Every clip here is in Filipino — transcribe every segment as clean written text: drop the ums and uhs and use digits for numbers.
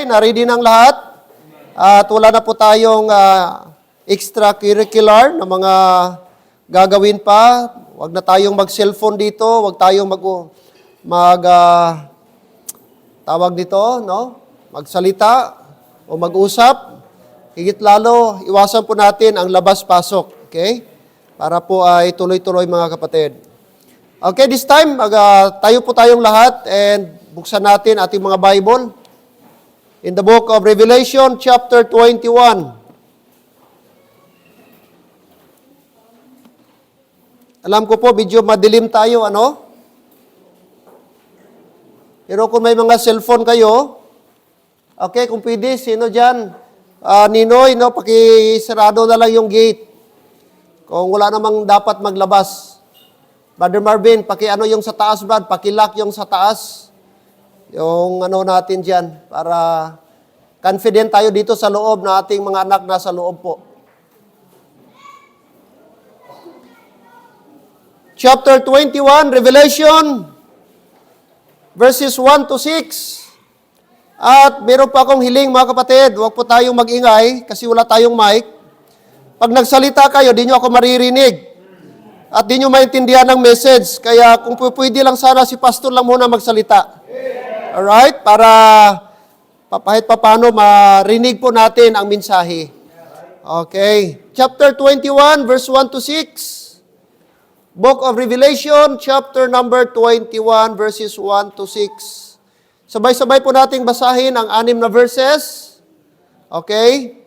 na-ready ng lahat? At wala na po tayong extracurricular na mga gagawin pa. Huwag na tayong mag-cellphone dito. Huwag tayong tawag dito, no? Magsalita o mag-usap. Higit lalo, iwasan po natin ang labas-pasok. Okay? Para po ay tuloy-tuloy mga kapatid. Okay, this time, tayo po tayong lahat and buksan natin ating mga Bible. In the book of Revelation, chapter 21. Alam ko po, medyo madilim tayo, ano? Pero kung may mga cellphone kayo, okay, kung pwede, sino dyan? Ninoy, no, pakisarado na lang yung gate. Kung wala namang dapat maglabas. Brother Marvin, pakiano yung sa taas, Brad, pakilock yung sa taas. Yung ano natin dyan, para confident tayo dito sa loob na ating mga anak na sa loob po. Chapter 21, Revelation, verses 1 to 6. At meron pa akong hiling mga kapatid, huwag po tayong mag-ingay kasi wala tayong mic. Pag nagsalita kayo, di nyo ako maririnig. At di nyo maintindihan ng message. Kaya kung pwede lang sana si pastor lang muna magsalita. Alright? Para kahit paano marinig po natin ang mensahe. Okay. Chapter 21, verse 1 to 6. Book of Revelation, chapter number 21, verses 1 to 6. Sabay-sabay po nating basahin ang 6 na verses. Okay?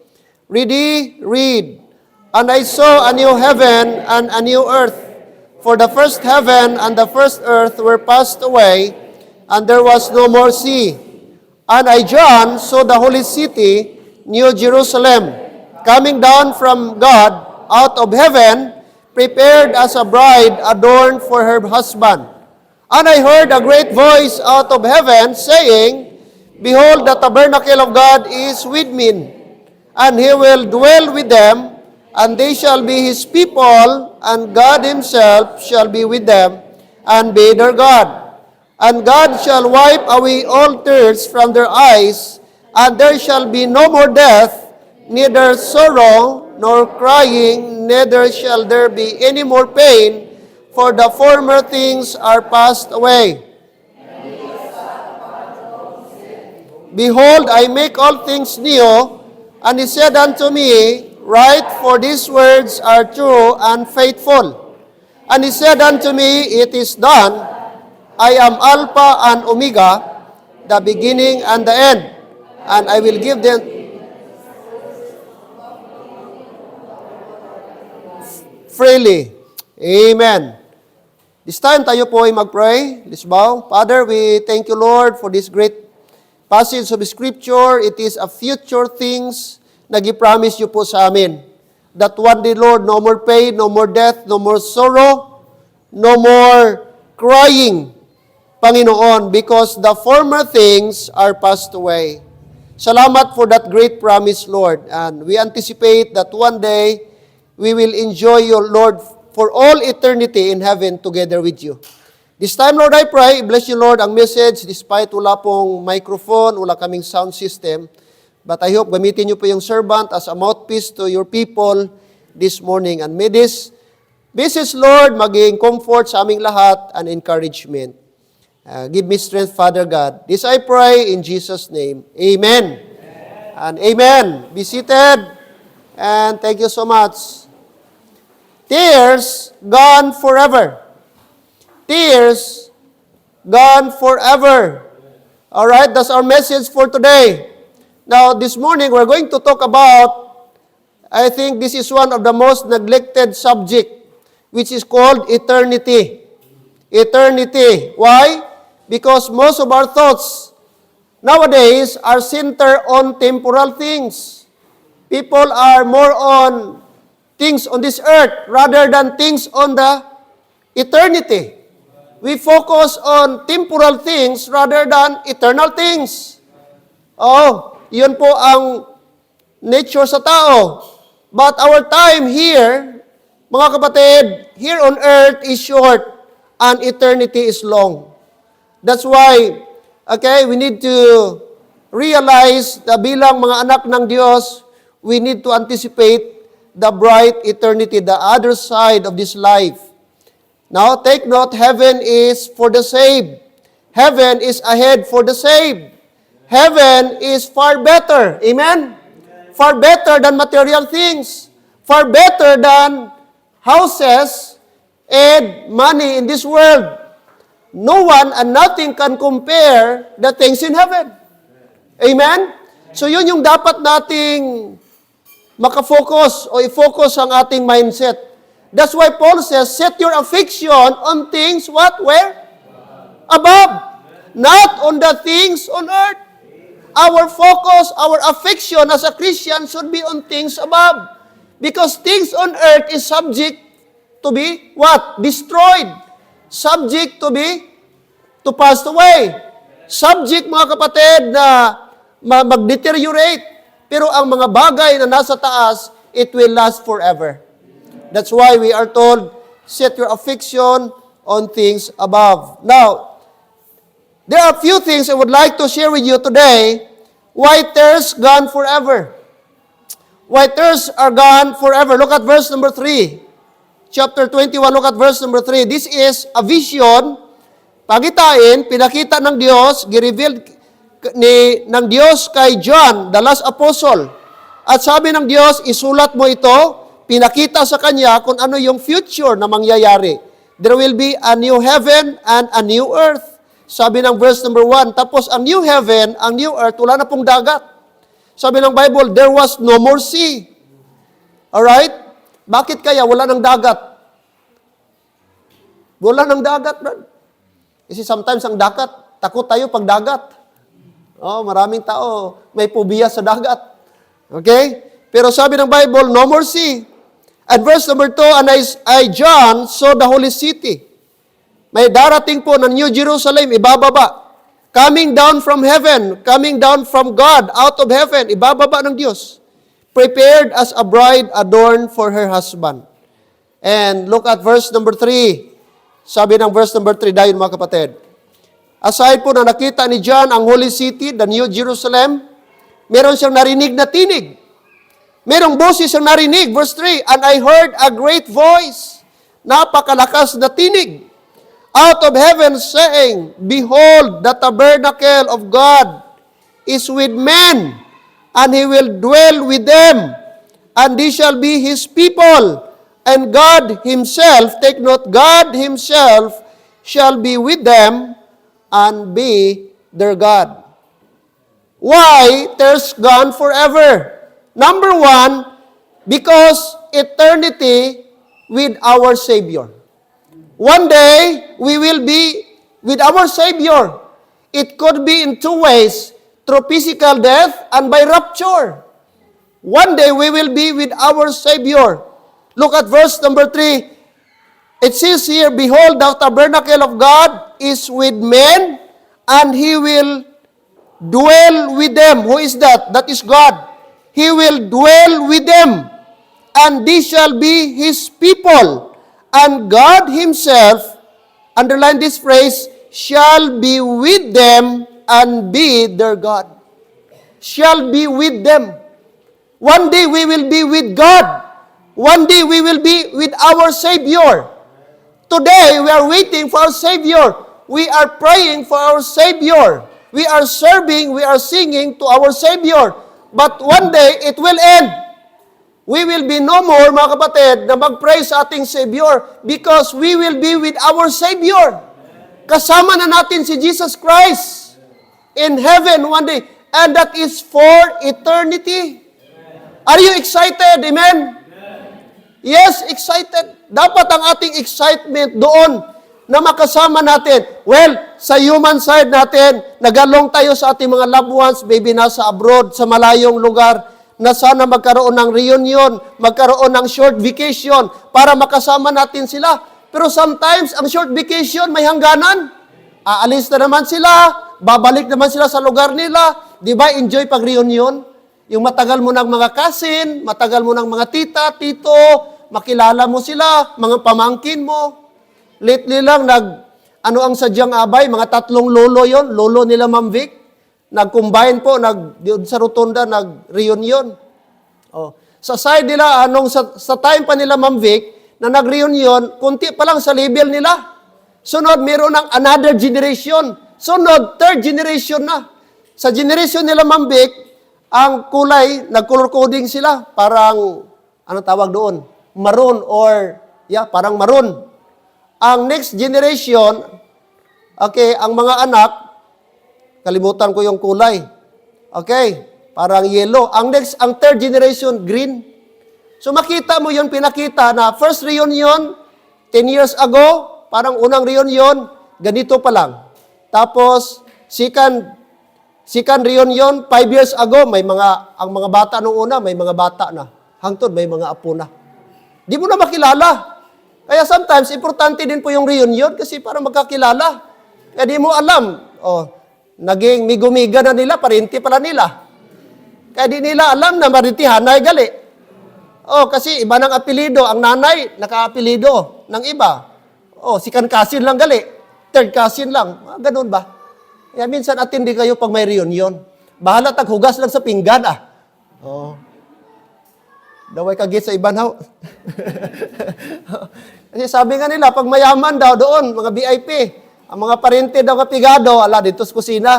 Ready? Read. And I saw a new heaven and a new earth. For the first heaven and the first earth were passed away, and there was no more sea. And I, John, saw the holy city, New Jerusalem, coming down from God out of heaven, prepared as a bride adorned for her husband. And I heard a great voice out of heaven saying, Behold, the tabernacle of God is with men, and he will dwell with them, and they shall be his people, and God himself shall be with them, and be their God. And God shall wipe away all tears from their eyes, and there shall be no more death, neither sorrow, nor crying, neither shall there be any more pain, for the former things are passed away. Behold, I make all things new. And he said unto me, Write, for these words are true and faithful. And he said unto me, It is done. I am Alpha and Omega, the beginning and the end. And I will give them freely. Amen. This time tayo po ay mag-pray. Let's bow. Father, we thank you, Lord, for this great passage of Scripture. It is a future things nag-promise you po sa amin. That one day, Lord, no more pain, no more death, no more sorrow, no more crying, Panginoon, because the former things are passed away. Salamat for that great promise, Lord. And we anticipate that one day, we will enjoy your Lord for all eternity in heaven together with you. This time, Lord, I pray, bless you, Lord, ang message, despite wala pong microphone, wala kaming sound system, but I hope gamitin niyo po yung servant as a mouthpiece to your people this morning. And may this message, Lord, maging comfort sa aming lahat and encouragement. Give me strength, Father God. This I pray in Jesus' name. Amen. And amen. Be seated. And thank you so much. Tears gone forever. Tears gone forever. All right, that's our message for today. Now, this morning, we're going to talk about, I think this is one of the most neglected subject, which is called eternity. Eternity. Why? Because most of our thoughts nowadays are centered on temporal things. People are more on things on this earth rather than things on the eternity. We focus on temporal things rather than eternal things. Oh, yun po ang nature sa tao. But our time here, mga kapatid, here on earth is short and eternity is long. That's why, okay, we need to realize na bilang mga anak ng Diyos, we need to anticipate the bright eternity, the other side of this life. Now, take note, heaven is for the saved. Heaven is ahead for the saved. Heaven is far better. Amen? Far better than material things. Far better than houses and money in this world. No one and nothing can compare the things in heaven. Amen? So yun yung dapat nating makafocus o i-focus ang ating mindset. That's why Paul says, set your affection on things what? Where? Above. Not on the things on earth. Our focus, our affection as a Christian should be on things above. Because things on earth is subject to be what? Destroyed. Subject to pass away. Subject, mga kapatid, na mag-deteriorate. Pero ang mga bagay na nasa taas, it will last forever. That's why we are told, set your affection on things above. Now, there are a few things I would like to share with you today. Why tears gone forever? Why tears are gone forever? Look at verse number 3. Chapter 21, look at verse number 3. This is a vision, pagitain, pinakita ng Diyos, gireveal ng Diyos kay John, the last apostle. At sabi ng Diyos, isulat mo ito, pinakita sa kanya kung ano yung future na mangyayari. There will be a new heaven and a new earth. Sabi ng verse number 1, tapos ang new heaven, ang new earth, wala na pong dagat. Sabi ng Bible, there was no more sea. Alright? Bakit kaya wala ng dagat? Wala ng dagat, bro. Kasi sometimes ang dagat, takot tayo pag dagat. Oh, maraming tao may phobia sa dagat. Okay? Pero sabi ng Bible, no more sea. At verse number 2, and I, John, saw the holy city. May darating po ng New Jerusalem, ibababa. Coming down from heaven, coming down from God, out of heaven, ibababa ng Diyos. Prepared as a bride adorned for her husband. And look at verse number 3. Sabi ng verse number 3, dahil mga kapatid. Aside po na nakita ni John ang holy city, the New Jerusalem, meron siyang narinig na tinig. Merong boses siyang narinig. Verse 3, and I heard a great voice, napakalakas na tinig, out of heaven saying, behold, the tabernacle of God is with men, and He will dwell with them, and they shall be His people, and God Himself, take note, God Himself shall be with them, and be their God. Why tears gone forever? Number 1, because eternity with our Savior. One day, we will be with our Savior. It could be in two ways, through physical death and by rapture. One day, we will be with our Savior. Look at verse number 3. It says here, behold, the tabernacle of God is with men, and He will dwell with them. Who is that? That is God. He will dwell with them, and they shall be His people. And God Himself, underline this phrase, shall be with them and be their God. Shall be with them. One day we will be with God. One day we will be with our Savior. Today, we are waiting for our Savior. We are praying for our Savior. We are serving, we are singing to our Savior. But one day, it will end. We will be no more, mga kapatid, na mag-pray sa ating Savior because we will be with our Savior. Kasama na natin si Jesus Christ in heaven one day. And that is for eternity. Are you excited? Amen? Yes, excited. Dapat ang ating excitement doon na makasama natin. Well, sa human side natin, nagalong tayo sa ating mga loved ones, maybe nasa abroad, sa malayong lugar, na sana magkaroon ng reunion, magkaroon ng short vacation para makasama natin sila. Pero sometimes, ang short vacation may hangganan. Aalis na naman sila, babalik naman sila sa lugar nila. Di ba, enjoy pag-reunion? Yung matagal mo ng mga cousin, matagal mo ng mga tita, tito, makilala mo sila, mga pamangkin mo. Lately lang, ano ang sadyang abay? Mga 3 lolo yon, lolo nila Ma'am Vic. nag-combine po, doon sa rotunda, nag-reunion. Oh. Sa side nila, sa time pa nila, Ma'am Vic, na nag-reunion, kunti pa lang sa level nila. Sunod, meron ng another generation. Sunod, third generation na. Sa generation nila, Ma'am Vic, ang kulay, nag-color coding sila. Parang, anong tawag doon? Maroon or, parang maroon. Ang next generation, okay, ang mga anak, kalimutan ko yung kulay. Okay, parang yellow. Ang third generation, green. So makita mo yun, pinakita na first reunion, 10 years ago, parang unang reunion, ganito pa lang. Tapos, second reunion, 5 years ago, ang mga bata nung una, may mga bata na. Hangtod, may mga apo na. Di mo na makilala. Kaya sometimes, importante din po yung reunion kasi para magkakilala. Kaya di mo alam, naging migo-miga na nila, parinti pala nila. Kaya di nila alam na marintihan na gali. Kasi iba ng apelido. Ang nanay, naka-apelido ng iba. Second cousin lang gali. Third cousin lang. Ganun ba? Kaya minsan atindi kayo pag may reunion. Bahala taghugas lang sa pinggan Daway kagit sa ibanhaw. Kasi sabi nga nila, pag mayaman daw doon, mga VIP, ang mga parente daw kapigado, dito sa kusina.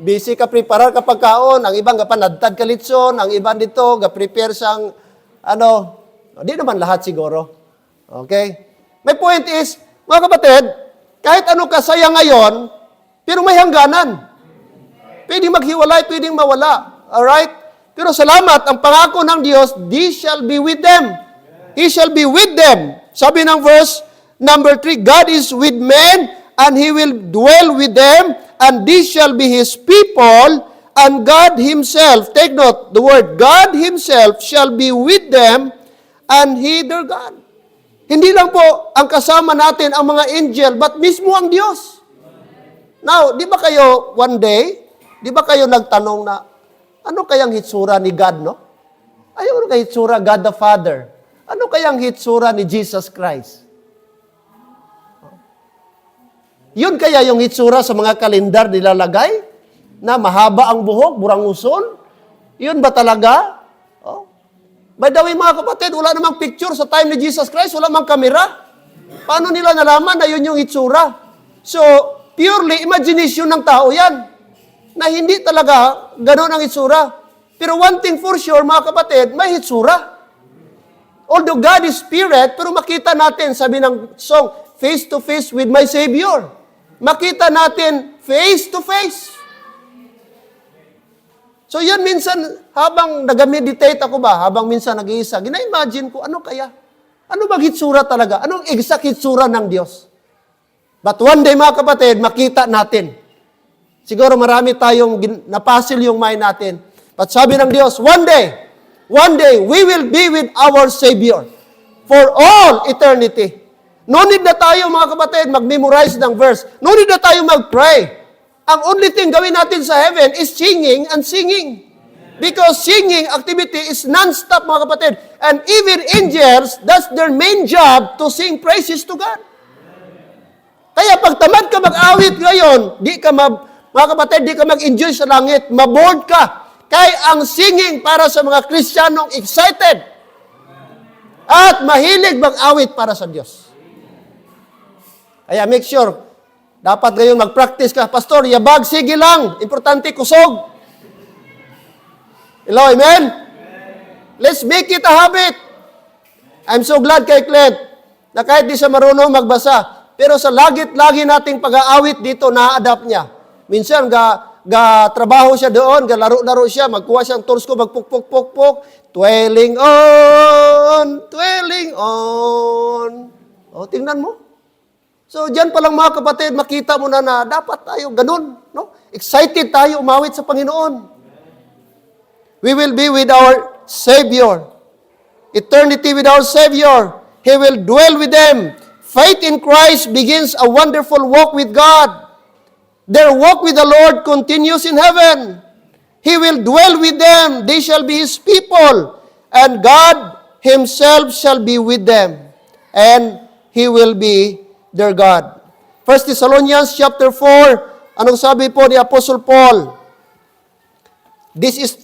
Busy ka preparar ka pagkaon, ang ibang panadtad kalitson, ang ibang dito, prepare sang, di naman lahat siguro. Okay? My point is, mga kapatid, kahit ano kasaya ngayon, pero may hangganan. Pwedeng maghiwalay, pwedeng mawala. Alright? Pero salamat, ang pangako ng Diyos, these shall be with them. He shall be with them. Sabi ng verse number 3, God is with men, and He will dwell with them, and these shall be His people, and God Himself, take note, the word, God Himself shall be with them, and He their God. Hindi lang po ang kasama natin ang mga angel, but mismo ang Diyos. Now, di ba kayo one day, di ba kayo nagtanong na, ano kayang hitsura ni God, no? Ano kayang hitsura God the Father? Ano kayang hitsura ni Jesus Christ? Yun kaya yung hitsura sa mga kalendar nilalagay? Na mahaba ang buhok, buranguson? Yun ba talaga? By the way, mga kapatid, wala namang picture sa time ni Jesus Christ, wala namang kamera. Paano nila nalaman na yun yung hitsura? So, purely imagination ng tao yan. Na hindi talaga gano'n ang hitsura. Pero one thing for sure, mga kapatid, may hitsura. Although God is Spirit, pero makita natin, sabi ng song, face to face with my Savior. Makita natin face to face. So yan minsan, habang nag-meditate ako habang minsan nag-iisa, gina-imagine ko, ano kaya? Ano bang hitsura talaga? Anong exact hitsura ng Diyos? But one day, mga kapatid, makita natin. Siguro marami tayong napasil yung mind natin. But sabi ng Diyos, one day, we will be with our Savior for all eternity. No need na tayo, mga kapatid, mag-memorize ng verse. No need na tayo mag-pray. Ang only thing gawin natin sa heaven is singing and singing. Because singing activity is non-stop, mga kapatid. And even angels, that's their main job to sing praises to God. Kaya pag tamad ka mag-awit ngayon, mga kapatid, di ka mag-enjoy sa langit, maboard ka. Kaya ang singing para sa mga Kristiyanong excited at mahilig mag-awit para sa Diyos. Kaya make sure, dapat ngayon mag-practice ka. Pastor, yabag, sige lang. Importante, kusog. Hello, amen? Let's make it a habit. I'm so glad kay Clint na kahit di siya marunong magbasa, pero sa lagi nating pag-aawit dito, na-adapt niya. Minsan, trabaho siya doon, laro-laro siya, magkuha siyang tools ko, magpuk-puk-puk-puk, twirling on. Tingnan mo. So, diyan pa lang mga kapatid, makita mo na dapat tayo ganun. No? Excited tayo umawit sa Panginoon. We will be with our Savior. Eternity with our Savior. He will dwell with them. Faith in Christ begins a wonderful walk with God. Their walk with the Lord continues in heaven. He will dwell with them. They shall be His people. And God Himself shall be with them. And He will be their God. 1 Thessalonians chapter 4, anong sabi po ni Apostle Paul? This is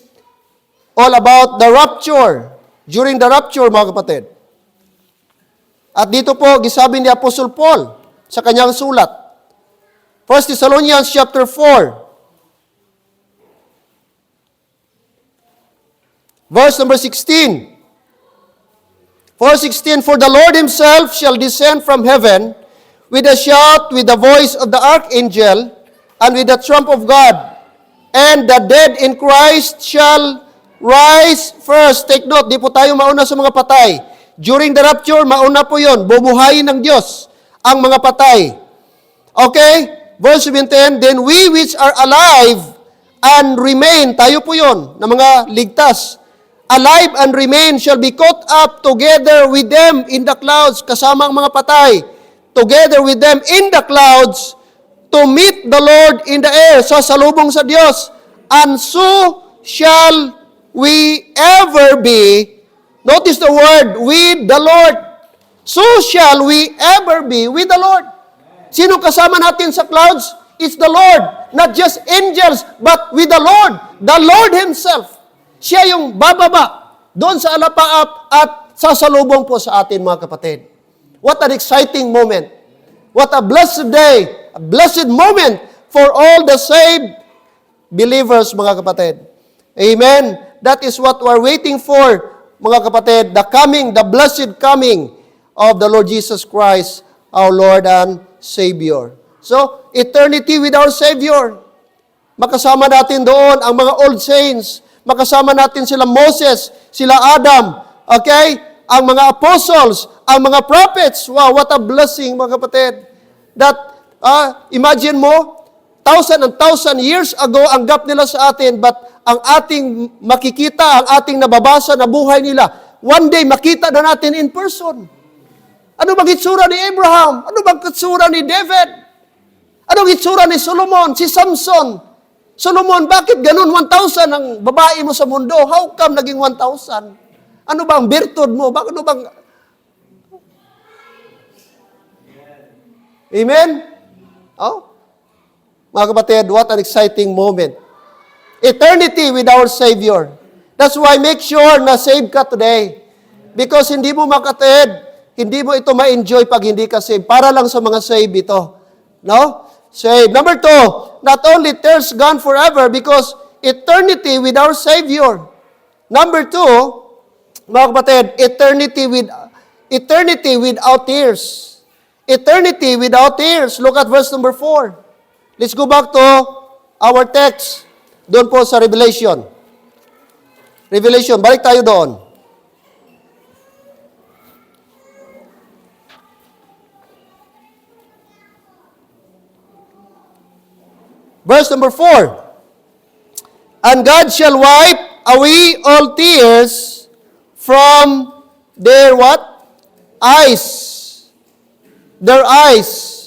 all about the rapture. During the rapture, mga kapatid. At dito po, gisabi ni Apostle Paul sa kanyang sulat. 1 Thessalonians chapter 4. Verse number 16. Verse 16, For the Lord himself shall descend from heaven with a shout, with the voice of the archangel, and with the trump of God. And the dead in Christ shall rise first. Take note, di po tayo mauna sa mga patay. During the rapture, mauna po yon. Bubuhayin ng Diyos ang mga patay. Okay? Verse 17, Then we which are alive and remain, tayo po yon, na mga ligtas, alive and remain shall be caught up together with them in the clouds, kasama ang mga patay, together with them in the clouds, to meet the Lord in the air, sasalubong sa Diyos, and so shall we ever be. Notice the word, with the Lord. So shall we ever be with the Lord. Sino kasama natin sa clouds? It's the Lord. Not just angels, but with the Lord. The Lord Himself. Siya yung bababa doon sa alapaap at sasalubong po sa atin, mga kapatid. What an exciting moment. What a blessed day. A blessed moment for all the saved believers, mga kapatid. Amen. That is what we're waiting for, mga kapatid, the blessed coming of the Lord Jesus Christ, our Lord and Savior. So, eternity with our Savior. Makasama natin doon ang mga old saints. Makasama natin sila Moses, sila Adam, okay? Ang mga apostles, ang mga prophets. Wow, what a blessing, mga kapatid. That, imagine mo, 1,000 years ago, ang gap nila sa atin, but ang ating makikita, ang ating nababasa na buhay nila, one day makita na natin in person. Ano bang itsura ni Abraham? Ano bang itsura ni David? Anong itsura ni Solomon, si Samson? Solomon, bakit ganun 1,000 ang babae mo sa mundo? How come naging 1,000? Ano bang birtud mo? Ano bang... Amen? Oh? Mga kapatid, what an exciting moment. Eternity with our Savior. That's why make sure na saved ka today. Because hindi mo makatid, hindi mo ito ma-enjoy pag hindi ka saved. Para lang sa mga saved ito. No? Saved. Number 2, not only tears gone forever because eternity with our Savior. Number 2, mga kapatid, eternity without tears. Eternity without tears. Look at verse number 4. Let's go back to our text. Doon po sa Revelation. Revelation, balik tayo doon. Verse number 4. And God shall wipe away all tears from their what? Eyes. Their eyes.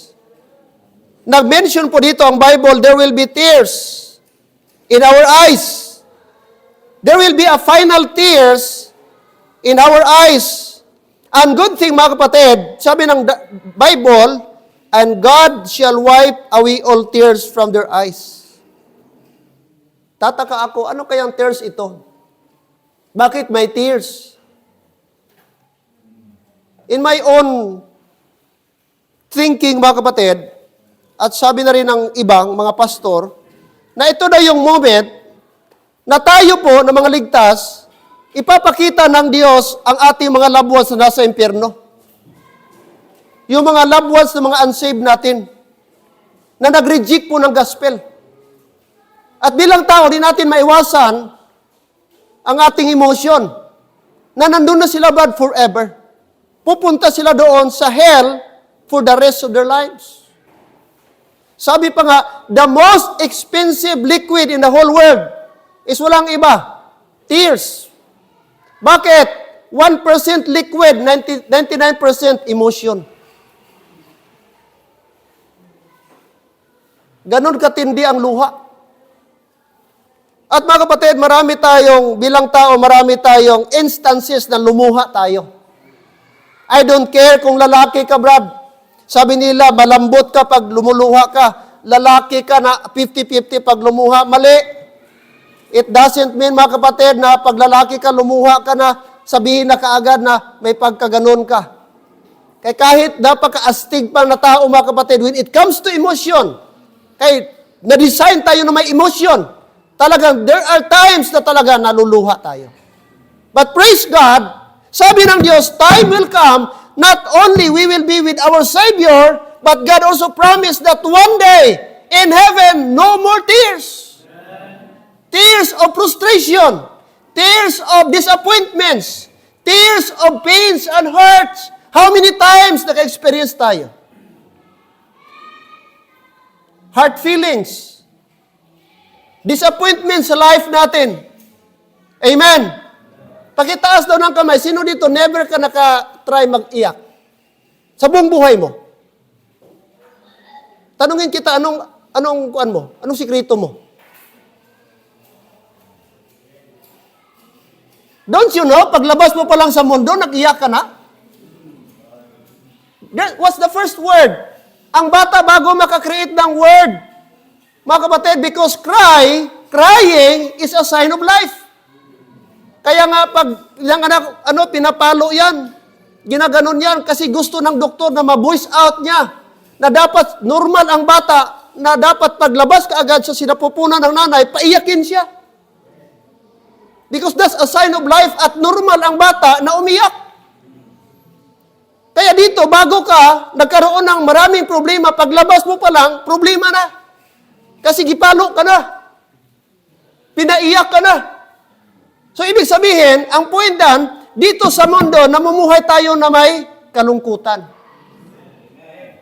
Nag-mention po dito ang Bible, there will be tears in our eyes. There will be a final tears in our eyes. And good thing, mga kapatid, sabi ng Bible, and God shall wipe away all tears from their eyes. Tataka ako, ano kayang tears ito? Bakit may tears? In my own thinking, mga kapatid, at sabi na rin ng ibang mga pastor, na ito na yung moment na tayo po na mga ligtas, ipapakita ng Diyos ang ating mga loved ones na nasa impyerno. Yung mga loved ones na mga unsaved natin, na nag-reject po ng gospel. At bilang tao, di natin maiwasan ang ating emotion, na nandun na sila bad forever. Pupunta sila doon sa hell for the rest of their lives. Sabi pa nga, the most expensive liquid in the whole world is walang iba, tears. Bakit? 1% liquid, 99% emotion. Ganon katindi ang luha. At mga kapatid, bilang tao, marami tayong instances na lumuha tayo. I don't care kung lalaki ka, Brad. Sabi nila, malambot ka pag lumuluha ka. Lalaki ka na 50-50 pag lumuha. Mali. It doesn't mean, mga kapatid, na pag lalaki ka, lumuha ka na, sabihin na kaagad na may pagkaganon ka. Kaya kahit napaka-astig pa na tao, mga kapatid, when it comes to emotion, kahit na-design tayo na may emotion, talagang there are times na talaga naluluha tayo. But praise God, sabi ng Diyos, time will come, not only we will be with our Savior, but God also promised that one day, in heaven, no more tears. Tears of frustration, tears of disappointments, tears of pains and hurts. How many times naka-experience tayo? Heart feelings, disappointments sa life natin. Amen. Pakitaas daw ng kamay, sino dito never ka naka-try mag-iyak? Sa buong buhay mo. Tanungin kita, anong kuan mo? Anong sikreto mo? Don't you know, paglabas mo pa lang sa mundo, nag-iyak ka na? What's the first word? Ang bata bago makakreate ng word, mga kapatid, because crying is a sign of life. Kaya nga, pag yung anak, pinapalo yan, ginaganon yan, kasi gusto ng doktor na ma-voice out niya, na dapat normal ang bata, na dapat paglabas ka agad sa sinapupunan ng nanay, paiyakin siya. Because that's a sign of life at normal ang bata na umiyak. Kaya dito, bago ka, nagkaroon ng maraming problema, paglabas mo pa lang, problema na. Kasi gipalo ka na. Pinaiyak ka na. So, ibig sabihin, ang point dan, dito sa mundo, namumuhay tayo na may kalungkutan.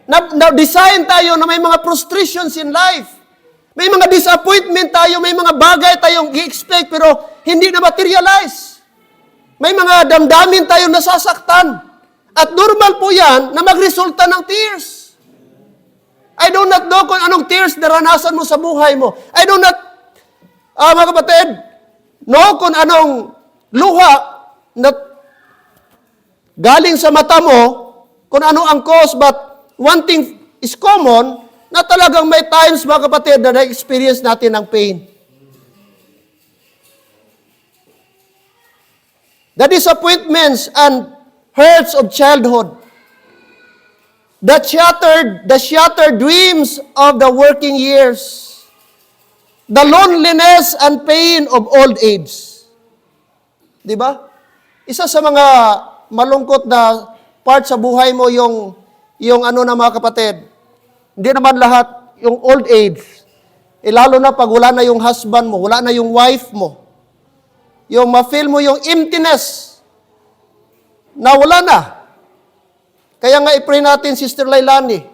Na-design tayo na may mga frustrations in life. May mga disappointment tayo, may mga bagay tayong i-expect pero hindi na materialize. May mga damdamin tayong nasasaktan. At normal po yan na magresulta ng tears. I do not know kung anong tears naranasan mo sa buhay mo. I do not, mga kapatid, know kung anong luha na galing sa mata mo, kung ano ang cause, but one thing is common, na talagang may times, mga kapatid, na na-experience natin ng pain. The disappointments and hurts of childhood. The shattered dreams of the working years. The loneliness and pain of old age. Di ba? Isa sa mga malungkot na part sa buhay mo, yung na mga kapatid, hindi naman lahat yung old age. Lalo na pag wala na yung husband mo, wala na yung wife mo. Yung ma-feel mo yung emptiness na wala na. Kaya nga i-pray natin, Sister Lailani,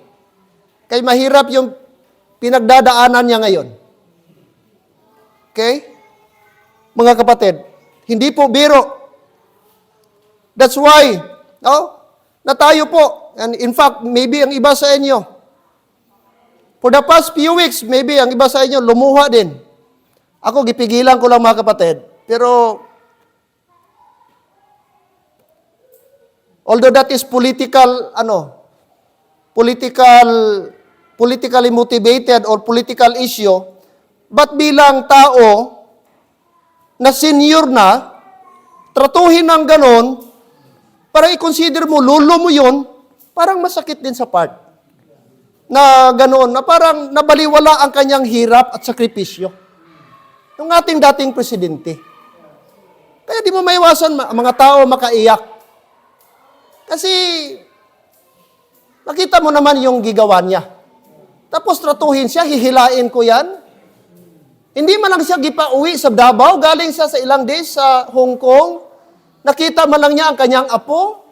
kaya mahirap yung pinagdadaanan niya ngayon. Okay? Mga kapatid, hindi po biro. That's why, na tayo po, and in fact, maybe ang iba sa inyo, for the past few weeks, maybe ang iba sa inyo, lumuha din. Ako, gipigilan ko lang mga kapatid. Pero, although that is politically motivated or political issue, but bilang tao na senior na, tratuhin ng ganon, para i-consider mo, lulo mo yun, parang masakit din sa part. Na ganoon, na parang nabaliwala ang kanyang hirap at sakripisyo. Yung ating dating presidente. Kaya di mo maiwasan mga tao makaiyak. Kasi, nakita mo naman yung gigawa niya. Tapos tratuhin siya, hihilain ko yan. Hindi man lang siya gipauwi sa Davao, galing siya sa ilang days sa Hong Kong. Nakita man lang niya ang kanyang apo.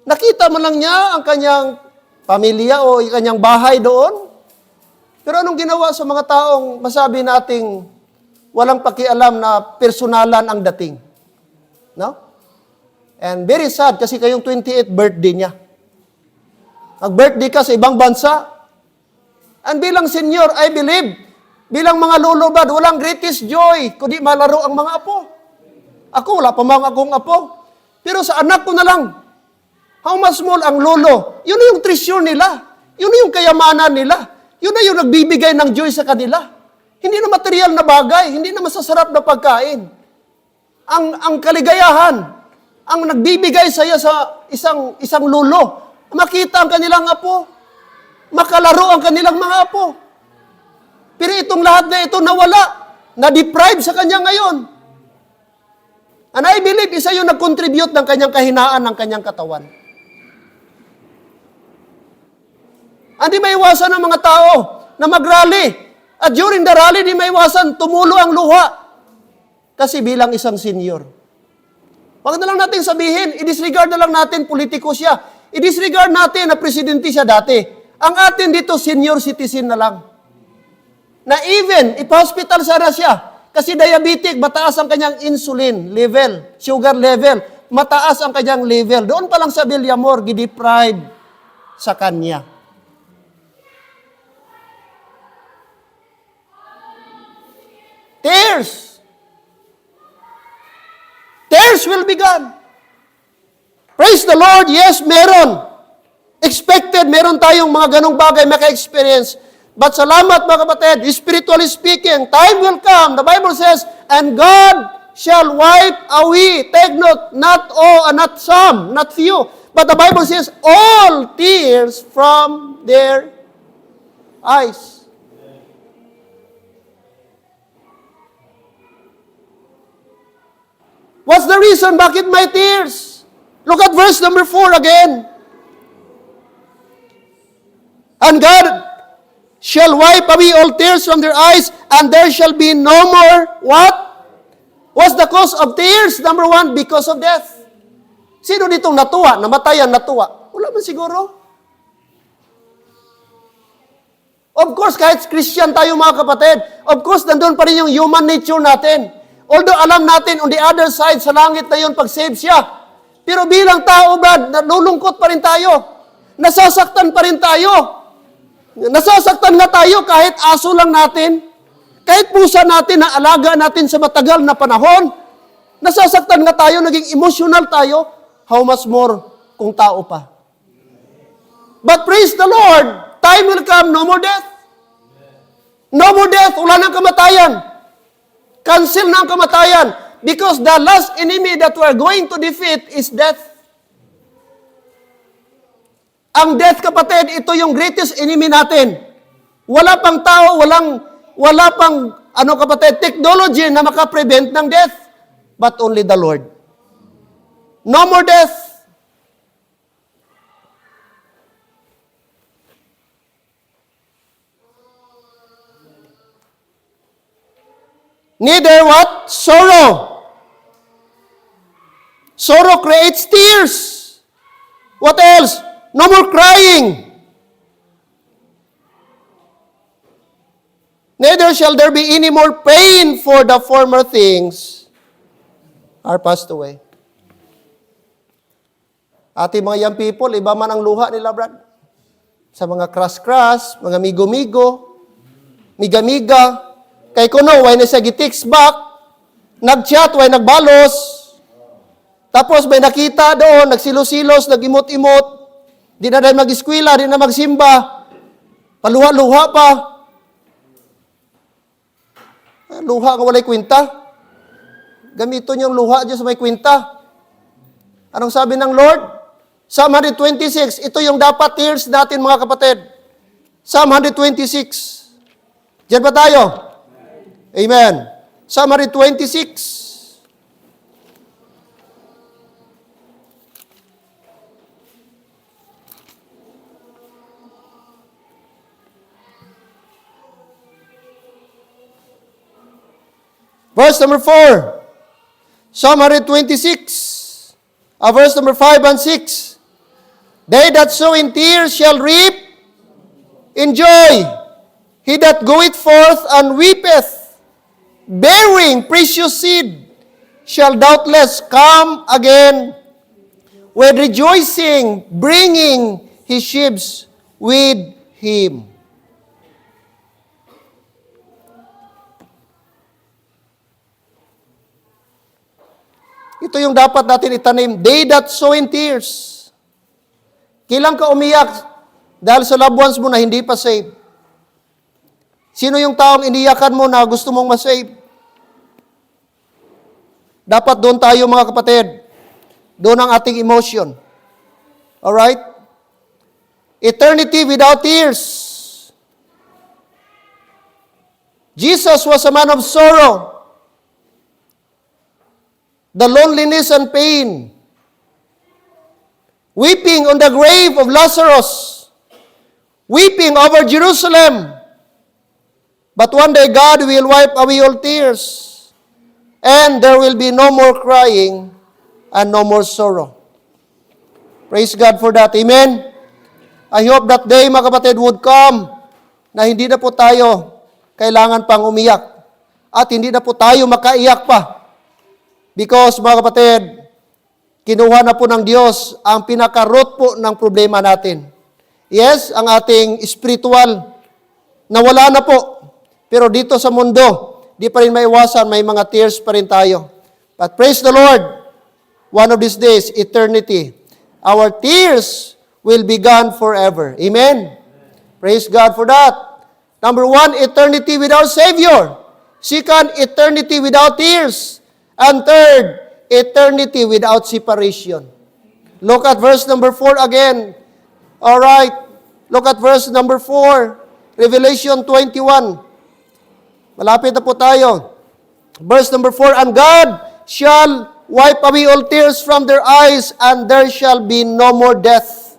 Nakita man lang niya ang kanyang pamilya o kanyang bahay doon. Pero anong ginawa sa mga taong masabi nating walang pakialam na personalan ang dating? No? And very sad kasi kayong 28th birthday niya. Mag-birthday ka sa ibang bansa. And bilang senior, I believe, bilang mga lulubad, walang greatest joy kundi malaro ang mga apo. Ako, wala pa mga akong apo. Pero sa anak ko na lang, how much small ang lolo? Yun na yung treasure nila. Yun na yung kayamanan nila. Yun na yung nagbibigay ng joy sa kanila. Hindi na material na bagay, hindi na masasarap na pagkain. Ang kaligayahan, ang nagbibigay sa iyo sa isang lulo, makita ang kanilang apo, makalaro ang kanilang mga apo. Pero itong lahat na ito nawala, na-deprive sa kanya ngayon. And I believe isa yung nag-contribute ng kanyang kahinaan ng kanyang katawan. Hindi maiwasan ng mga tao na mag-rally. At during the rally, di maiwasan, tumulo ang luha. Kasi bilang isang senior. Huwag na lang natin sabihin, i-disregard na lang natin politiko siya. I-disregard natin na presidente siya dati. Ang atin dito, senior citizen na lang. Na even, ipa-hospital sana siya. Kasi diabetic, mataas ang kanyang insulin level, sugar level, mataas ang kanyang level. Doon pa lang sa Villamor, gideprive sa kanya. Tears. Tears will be gone. Praise the Lord, yes, meron. Expected, meron tayong mga ganong bagay maka-experience. But salamat mga kapatid, spiritually speaking, time will come. The Bible says, and God shall wipe away, take note, not all, not some, not few. But the Bible says, all tears from their eyes. What's the reason? Bakit may tears? Look at verse number 4 again. And God shall wipe away all tears from their eyes, and there shall be no more, what? What's the cause of tears? Number 1, because of death. Sino ditong natuwa? Namatayan, natuwa? Wala man siguro. Of course, kahit Christian tayo mga kapatid, of course, nandun pa rin yung human nature natin. Although alam natin, on the other side, sa langit na yun, pag-save siya. Pero bilang tao, Brad, nalulungkot pa rin tayo. Nasasaktan pa rin tayo. Nasasaktan na tayo kahit aso lang natin. Kahit pusa natin na alaga natin sa matagal na panahon. Nasasaktan nga tayo, naging emotional tayo. How much more kung tao pa? But praise the Lord, time will come, no more death. No more death, wala nang kamatayan. Cancel na ang kamatayan. Because the last enemy that we're going to defeat is death. Ang death, kapatid, ito yung greatest enemy natin. Wala pang tao, wala pang, kapatid, technology na makaprevent ng death. But only the Lord. No more death. Neither what? Sorrow. Sorrow creates tears. What else? No more crying. Neither shall there be any more pain, for the former things are passed away. Ating mga young people, iba man ang luha nila, Brad. Sa mga crush-crush, mga migo-migo, miga-miga, kay kuno, why na siya gitext back, nag-chat, why nagbalos, tapos may nakita doon, nagsilo-silos, nag-imot-imot, di na rin mag-eskwela, di na magsimba, paluha-luha pa. Luha nga walay kwenta. Gamito niyong luha dyan sa may kwenta. Anong sabi ng Lord? Psalm 126, ito yung dapat tears natin mga kapatid. Psalm 126. Diyan ba tayo? Amen. Psalm 126. Verse number 4. Psalm 126. Verse number 5 and 6. They that sow in tears shall reap in joy. He that goeth forth and weepeth, bearing precious seed, shall doubtless come again with rejoicing, bringing his sheaves with him. Ito yung dapat natin itanim. They that sow in tears. Kailan ka umiyak dahil sa loved ones mo na hindi pa saved? Sino yung taong iniyakan mo na gusto mong masave? Dapat doon tayo mga kapatid. Doon ang ating emotion. Alright? Eternity without tears. Jesus was a man of sorrow. The loneliness and pain. Weeping on the grave of Lazarus. Weeping over Jerusalem. But one day God will wipe away all tears. And there will be no more crying and no more sorrow. Praise God for that. Amen? I hope that day, mga kapatid, would come na hindi na po tayo kailangan pang umiyak. At hindi na po tayo makaiyak pa. Because, mga kapatid, kinuha na po ng Diyos ang pinaka-root po ng problema natin. Yes, ang ating spiritual, nawala na po. Pero dito sa mundo, di pa rin maiwasan, may mga tears pa rin tayo. But praise the Lord, one of these days, eternity, our tears will be gone forever. Amen? Praise God for that. Number one, eternity without Savior. Second, eternity without tears. And third, eternity without separation. Look at verse number 4 again. All right. Look at verse number 4. Revelation 21. Malapit na po tayo. Verse number 4, and God shall wipe away all tears from their eyes, and there shall be no more death.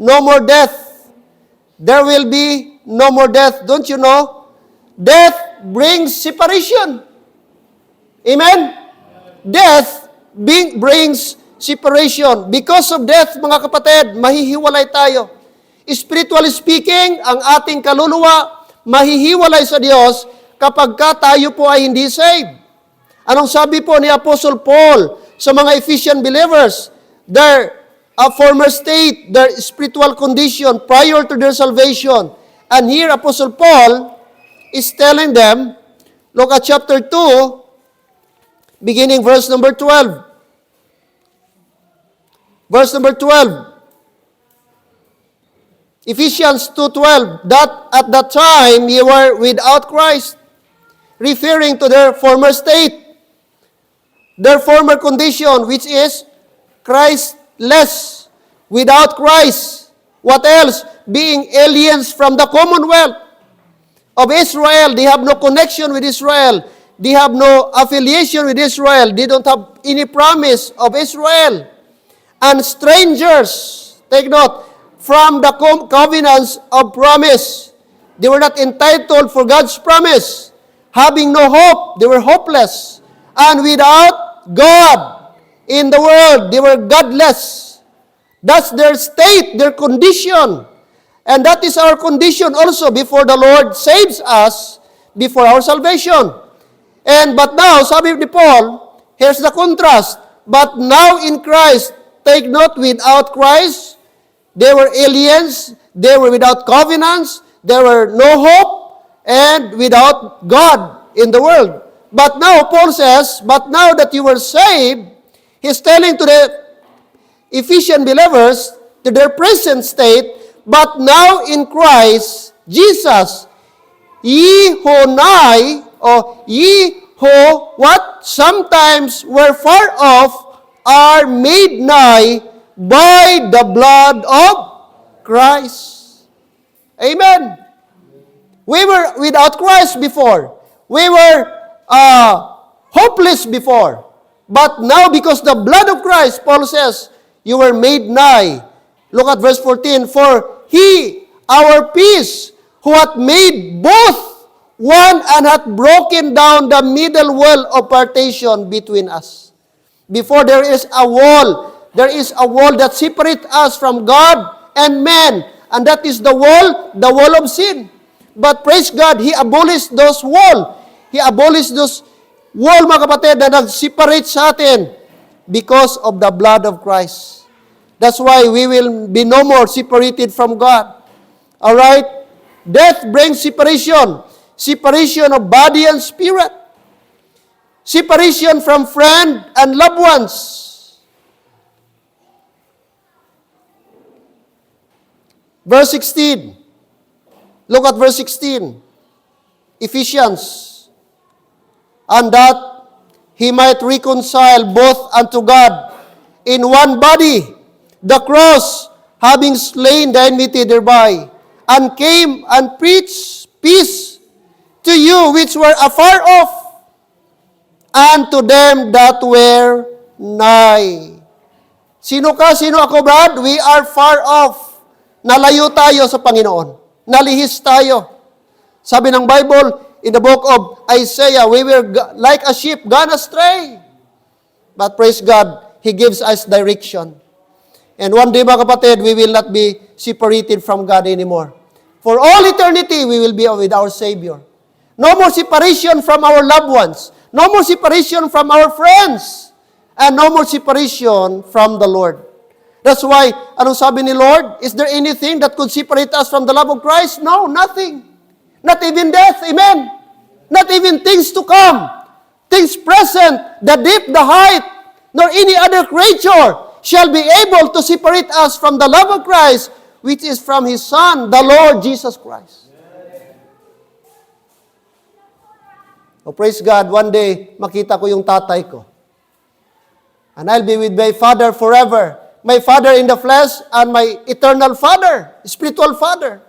No more death. There will be no more death. Don't you know? Death brings separation. Amen? Death brings separation. Because of death, mga kapatid, mahihiwalay tayo. Spiritually speaking, ang ating kaluluwa mahihiwalay sa Diyos kapag tayo po ay hindi saved. Anong sabi po ni Apostle Paul sa mga Ephesian believers? Their former state, their spiritual condition prior to their salvation. And here Apostle Paul is telling them, look at chapter 2, beginning verse number 12. Verse number 12. Ephesians 2:12, that at that time ye were without Christ, referring to their former state, their former condition, which is Christless, without Christ. What else? Being aliens from the commonwealth of Israel. They have no connection with Israel. They have no affiliation with Israel. They don't have any promise of Israel. And strangers, take note, from the covenants of promise. They were not entitled for God's promise. Having no hope, they were hopeless. And without God in the world, they were godless. That's their state, their condition. And that is our condition also before the Lord saves us, before our salvation. But now, sabi ni Paul, here's the contrast. But now in Christ, take note, without Christ, they were aliens, they were without covenants, there were no hope, and without God in the world. But now, Paul says, but now that you were saved, he's telling to the Ephesian believers, to their present state, but now in Christ Jesus, ye who nigh, or ye who, what? Sometimes were far off, are made nigh by the blood of Christ. Amen. We were without Christ before. We were hopeless before. But now, because the blood of Christ, Paul says, you were made nigh. Look at verse 14. For He, our peace, who hath made both one and hath broken down the middle wall of partition between us. Before there is a wall that separates us from God and man. And that is the wall of sin. But praise God, He abolished those wall. He abolished those wall, mga kapatid, na nag-separate sa atin because of the blood of Christ. That's why we will be no more separated from God. Alright? Death brings separation. Separation of body and spirit. Separation from friend and loved ones. Verse 16. Look at verse 16. Ephesians, and that he might reconcile both unto God in one body, the cross, having slain the enmity thereby, and came and preached peace to you which were afar off, and to them that were nigh. Sino ka? Sino ako, Brad? We are far off. Nalayo tayo sa Panginoon. Nalihis tayo. Sabi ng Bible, in the book of Isaiah, we were like a sheep gone astray. But praise God, He gives us direction. And one day, mga kapatid, we will not be separated from God anymore. For all eternity, we will be with our Savior. No more separation from our loved ones. No more separation from our friends. And no more separation from the Lord. That's why, anong sabi ni Lord? Is there anything that could separate us from the love of Christ? No, nothing. Not even death, amen. Not even things to come. Things present, the deep, the height, nor any other creature shall be able to separate us from the love of Christ, which is from His Son, the Lord Jesus Christ. Oh, praise God, one day, makita ko yung tatay ko. And I'll be with my Father forever. My Father in the flesh and my eternal Father, spiritual Father.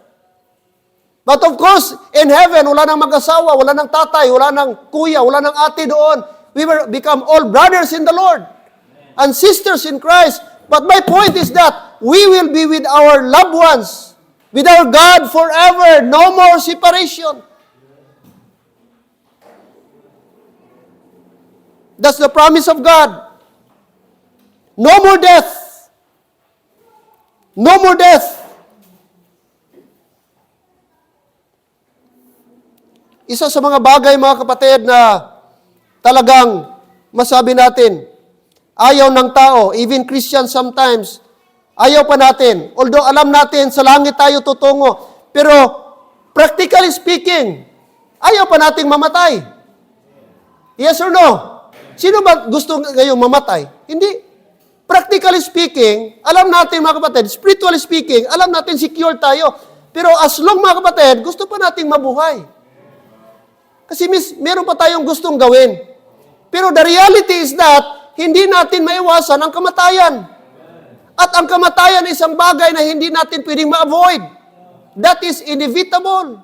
But of course, in heaven, wala nang mag-asawa, wala nang tatay, wala nang kuya, wala nang ate doon. We will become all brothers in the Lord and sisters in Christ. But my point is that we will be with our loved ones, with our God forever. No more separation. That's the promise of God. No more death. No more death. Isa sa mga bagay, mga kapatid, na talagang masabi natin, ayaw ng tao, even Christians sometimes, ayaw pa natin. Although alam natin, sa langit tayo tutungo. Pero, practically speaking, ayaw pa nating mamatay. Yes or no? Sino ba gusto ngayong mamatay? Hindi. Practically speaking, alam natin, mga kapatid, spiritually speaking, alam natin secure tayo. Pero as long, mga kapatid, gusto pa nating mabuhay. Kasi meron pa tayong gustong gawin. Pero the reality is that, hindi natin maiwasan ang kamatayan. At ang kamatayan ay isang bagay na hindi natin pwedeng ma-avoid. That is inevitable.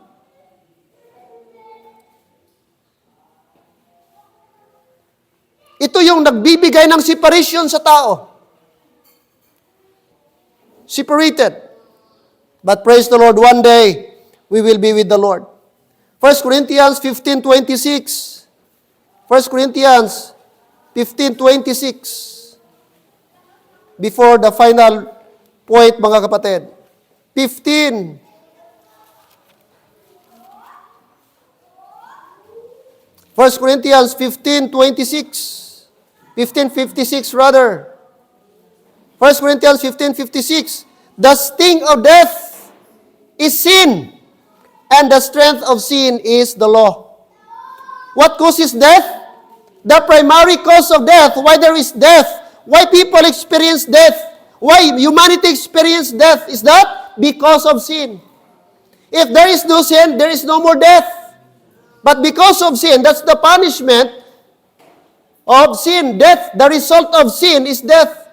Ito yung nagbibigay ng separation sa tao. Separated. But praise the Lord, one day, we will be with the Lord. 1 Corinthians 15:26. 1 Corinthians 15:26. Before the final point, mga kapatid. 15. First Corinthians 15:26. 15:56 rather. 1 Corinthians 15:56. The sting of death is sin, and the strength of sin is the law. What causes death? The primary cause of death, why there is death, why people experience death, why humanity experience death, is that because of sin. If there is no sin, there is no more death. But because of sin, that's the punishment of sin, death. The result of sin is death.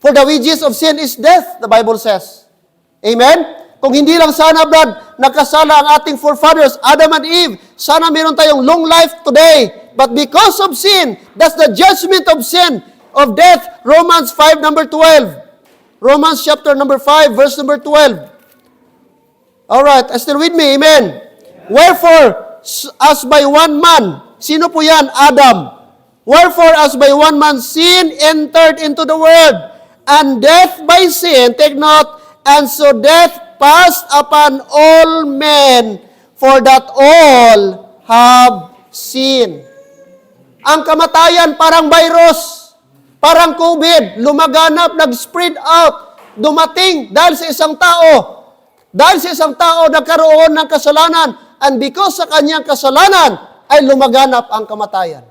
For the wages of sin is death, the Bible says. Amen? Kung hindi lang sana, Brad, nakasala ang ating forefathers, Adam and Eve, sana meron tayong long life today. But because of sin, that's the judgment of sin, of death. Romans 5, number 12. Romans chapter number 5, verse number 12. Alright, still with me, amen? Wherefore, as by one man, sino po yan? Adam. Wherefore, as by one man sin entered into the world, and death by sin, take note, and so death passed upon all men, for that all have sinned. Ang kamatayan parang virus, parang COVID, lumaganap, nag-spread out, dumating dahil sa isang tao. Dahil sa isang tao nagkaroon ng kasalanan, and because sa kanyang kasalanan, ay lumaganap ang kamatayan.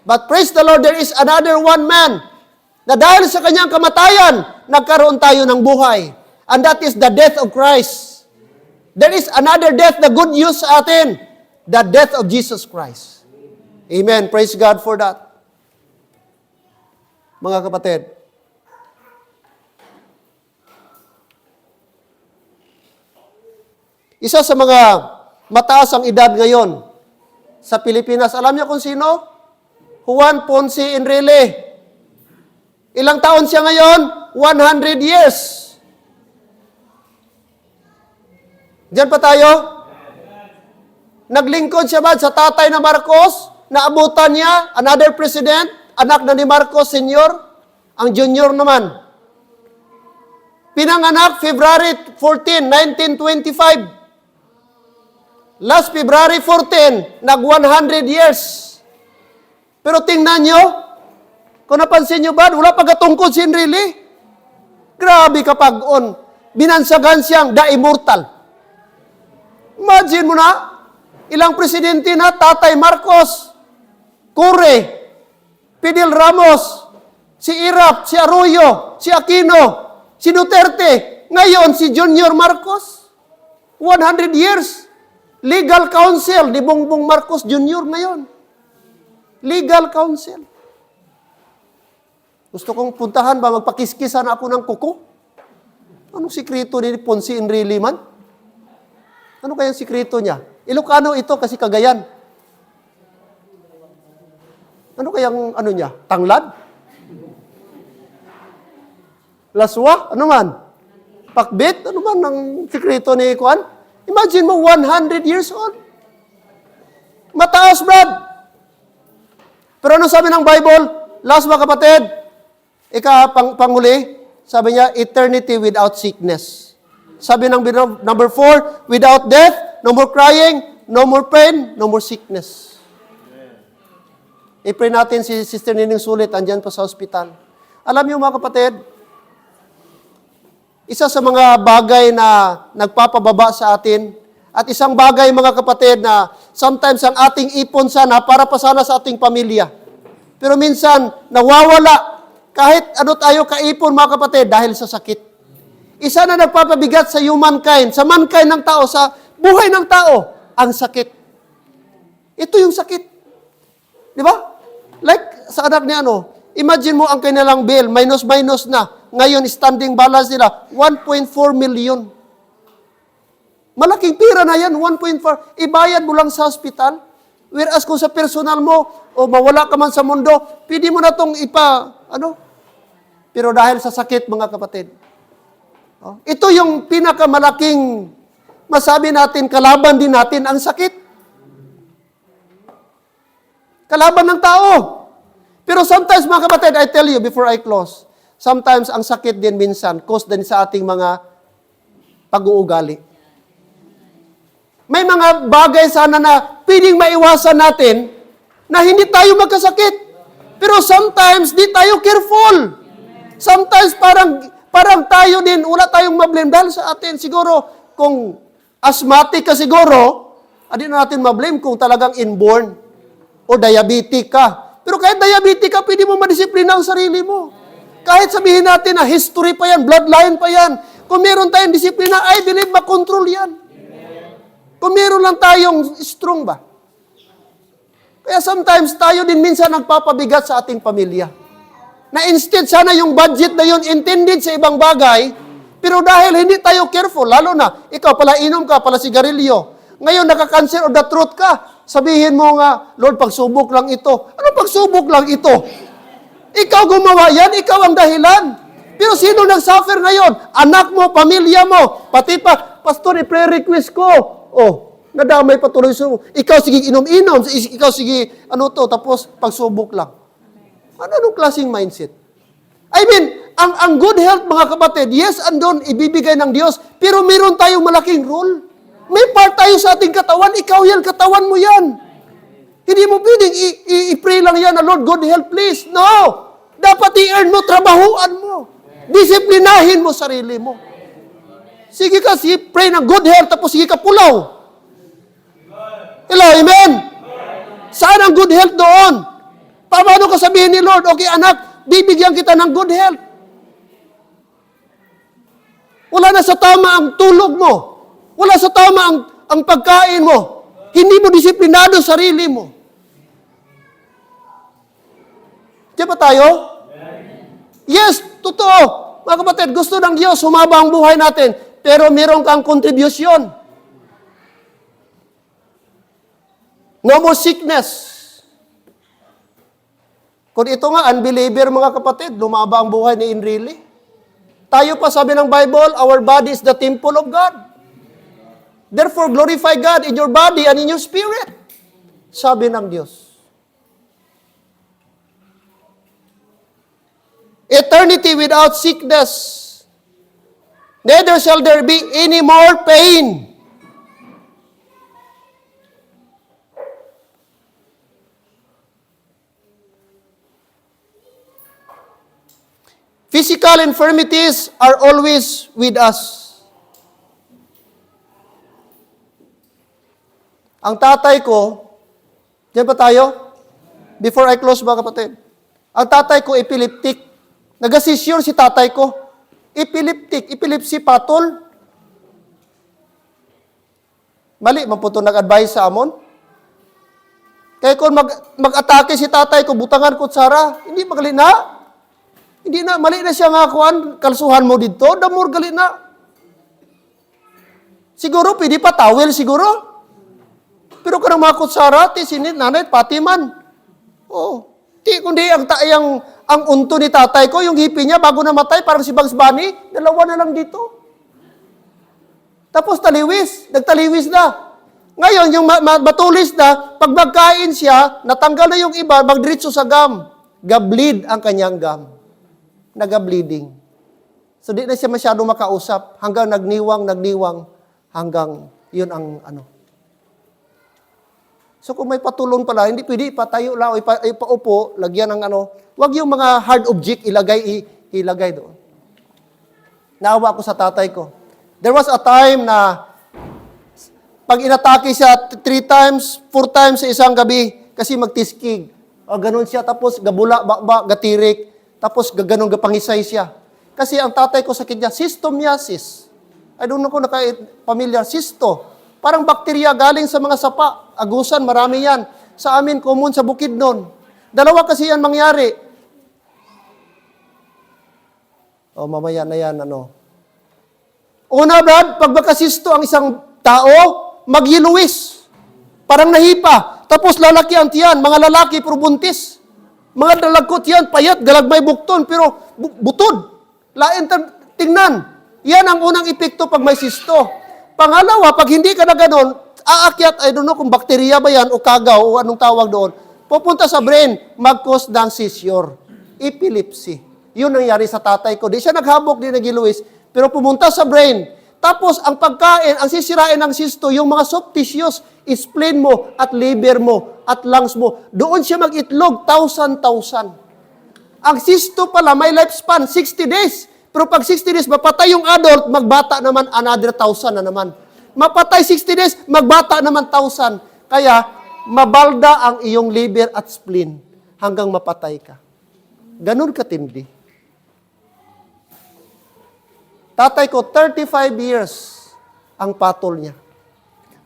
But praise the Lord, there is another one man, na dahil sa kanyang kamatayan, nagkaroon tayo ng buhay. And that is the death of Christ. There is another death, the good news sa atin. the death of Jesus Christ. Amen. Praise God for that. Mga kapatid, isa sa mga mataas ang edad ngayon sa Pilipinas, alam niyo kung sino? Juan Ponce Enrile. Ilang taon siya ngayon? 100 years. Diyan pa tayo? Naglingkod siya ba sa tatay na Marcos? Naabutan niya, another president, anak na ni Marcos Sr., ang junior naman. Pinanganak February 14, 1925. Last February 14, nag-100 years. Pero tingnan nyo, kung napansin nyo ba, wala pagkatungkod si Enrile. Grabe kapag binansagan siyang the immortal. Imagine mo na, ilang presidente na, Tatay Marcos, Core, Fidel Ramos, si Irap, si Arroyo, si Aquino, si Duterte, ngayon si Junior Marcos, 100 years. Legal counsel ni Bongbong Marcos Jr. ngayon. Legal counsel. Gusto kong puntahan ba, magpakiskisan ako ng kuko? Anong sikreto ni Ponce Enrile man? Ano kayang sikreto niya? Ilocano ito kasi Cagayan. Ano kayang niya? Tanglad? Laswa? Ano man? Pakbit? Ano man ang sikreto ni Kuan? Imagine mo, 100 years old. Mataas, Brad. Pero ano sabi ng Bible? Last mga kapatid, panguli, sabi niya, eternity without sickness. Sabi ng number 4, without death, no more crying, no more pain, no more sickness. I-pray natin si Sister Nining Sulit, andyan pa sa hospital. Alam niyo mga kapatid, isa sa mga bagay na nagpapababa sa atin, at isang bagay mga kapatid na sometimes ang ating ipon sana para pa sana sa ating pamilya. Pero minsan, nawawala kahit ano tayo kaipon mga kapatid dahil sa sakit. Isa na nagpapabigat sa humankind, sa mankind ng tao, sa buhay ng tao, ang sakit. Ito yung sakit. Di ba? Like sa anak niya, imagine mo ang kanilang bill, minus na. Ngayon, standing balance nila, 1.4 million. Malaking pira na yan, 1.4. Ibayad mo lang sa hospital. Whereas kung sa personal mo, o mawala ka man sa mundo, pwede mo na itong Pero dahil sa sakit, mga kapatid. Ito yung pinakamalaking, masabi natin, kalaban din natin, ang sakit. Kalaban ng tao. Pero sometimes, mga kapatid, I tell you before I close, sometimes ang sakit din minsan, cause din sa ating mga pag-uugali. May mga bagay sana na pwedeng maiwasan natin na hindi tayo magkasakit. Pero sometimes, di tayo careful. Sometimes, parang tayo din, wala tayong mablame dahil sa atin. Siguro, kung asthmatic ka siguro, hindi na natin mablame kung talagang inborn o diabetic ka. Pero kahit diabetic ka, pwede mo madisiplina ang sarili mo. Kahit sabihin natin na history pa yan, bloodline pa yan. Kung meron tayong disiplina, I believe makontrol yan. Kung meron lang tayong strong ba? Kaya sometimes tayo din minsan nagpapabigat sa ating pamilya. Na instead sana yung budget na yun intended sa ibang bagay, pero dahil hindi tayo careful, lalo na, ikaw pala inom ka, pala sigarilyo. Ngayon nakaka-cancer of the throat ka. Sabihin mo nga, Lord, pagsubok lang ito. Ano pagsubok lang ito? Ikaw gumawa yan, ikaw ang dahilan. Pero sino nag-suffer ngayon? Anak mo, pamilya mo, pati pa, Pastor, i-prayer request ko. Nadamay pa tuloy sa ikaw sige inom-inom, ikaw sige tapos pagsubok lang. Anong klaseng mindset? I mean, ang good health mga kapatid, yes, andon ibibigay ng Diyos, pero meron tayong malaking role. May part tayo sa ating katawan, ikaw yan, katawan mo yan. Hindi mo pwedeng i-pray lang yan na Lord, good health please. No! Dapat i-earn mo, trabahuan mo. Disiplinahin mo sarili mo. Sige ka, pray ng good health, tapos sige ka pulaw. Hello, amen? Saan ang good health doon? Paano ka sabihin ni Lord, okay anak, bibigyan kita ng good health. Wala na sa tama ang tulog mo. Wala sa tama ang pagkain mo. Hindi mo disiplinado sarili mo. Diyan ba tayo? Yes, totoo. Mga kapatid, gusto ng Diyos, humaba ang buhay natin, pero meron kang kontribusyon. No more sickness. Kung ito nga, unbeliever mga kapatid, lumaba ang buhay ni Enrile. Tayo pa sabi ng Bible, our body is the temple of God. Therefore, glorify God in your body and in your spirit. Sabi ng Diyos. Eternity without sickness. Neither shall there be any more pain. Physical infirmities are always with us. Ang tatay ko, diyan ba tayo? Before I close mga kapatid. Ang tatay ko, epileptic. Nag-assisure si tatay ko. Epilepsy, patol. Mali, maputo nag-advise sa amon. Kaya kung mag-atake si tatay ko, butangan ko tsara, hindi magaling na. Hindi na, mali na siya nga kuhan, kalsuhan mo dito, damor gali na. Siguro, pwede pa towel siguro. Pero kanang mga kutsara, ti sinit, nanay, pati man. Oo. Ti, kundi ang unto ni tatay ko, yung hipi niya, bago namatay, parang si Bugs Bunny, dalawa na lang dito. Tapos taliwis, nagtaliwis na. Ngayon, yung matulis na, pag magkain siya, natanggal na yung iba, magdiritso sa gum. Gableed ang kanyang gum. Naga-bleeding. So, di na siya masyadong makausap hanggang nagniwang, hanggang yun ang ano. So, kung may patulong pala, hindi pwede ipatayo lang o ipaupo, lagyan ng ano. Huwag yung mga hard object ilagay doon. Naawa ako sa tatay ko. There was a time na pag inatake siya 3 times, 4 times sa isang gabi kasi magtiskig. O ganun siya, tapos gabula, gatirik. Tapos gaganong gapangisay siya. Kasi ang tatay ko sakit niya, cystomiasis. I don't know kung naka-familiar, cysto. Parang bakterya galing sa mga sapa. Agusan, marami yan. Sa amin, common sa Bukidnon. Dalawa kasi yan mangyari. O, mamaya na yan, ano. Una, Brad, pag magkasisto ang isang tao, magyiluwis. Parang nahipa. Tapos lalaki ang tiyan. Mga lalaki, puro buntis. Mga dalagkot yan, payat, galagmay bukton, pero butod. Lain tingnan. Yan ang unang epekto pag may sisto. Pangalawa, pag hindi ka na ganon, aakyat, I don't know kung bakterya ba yan o kagaw o anong tawag doon, pupunta sa brain, mag-cause ng seizure. Epilepsy. Yun nangyari sa tatay ko. Di siya naghabok, di nagiluwis, pero pumunta sa brain. Tapos, ang pagkain, ang sisirain ng sisto, yung mga soft tissues, spleen mo, at liver mo, at lungs mo, doon siya mag-itlog, 1,000. Ang sisto pala, may lifespan, 60 days. Pero pag 60 days, mapatay yung adult, magbata naman, another 1,000 na naman. Mapatay 60 days, magbata naman 1,000. Kaya, mabalda ang iyong liver at spleen hanggang mapatay ka. Ganun katindi. Tatay ko, 35 years ang patol niya.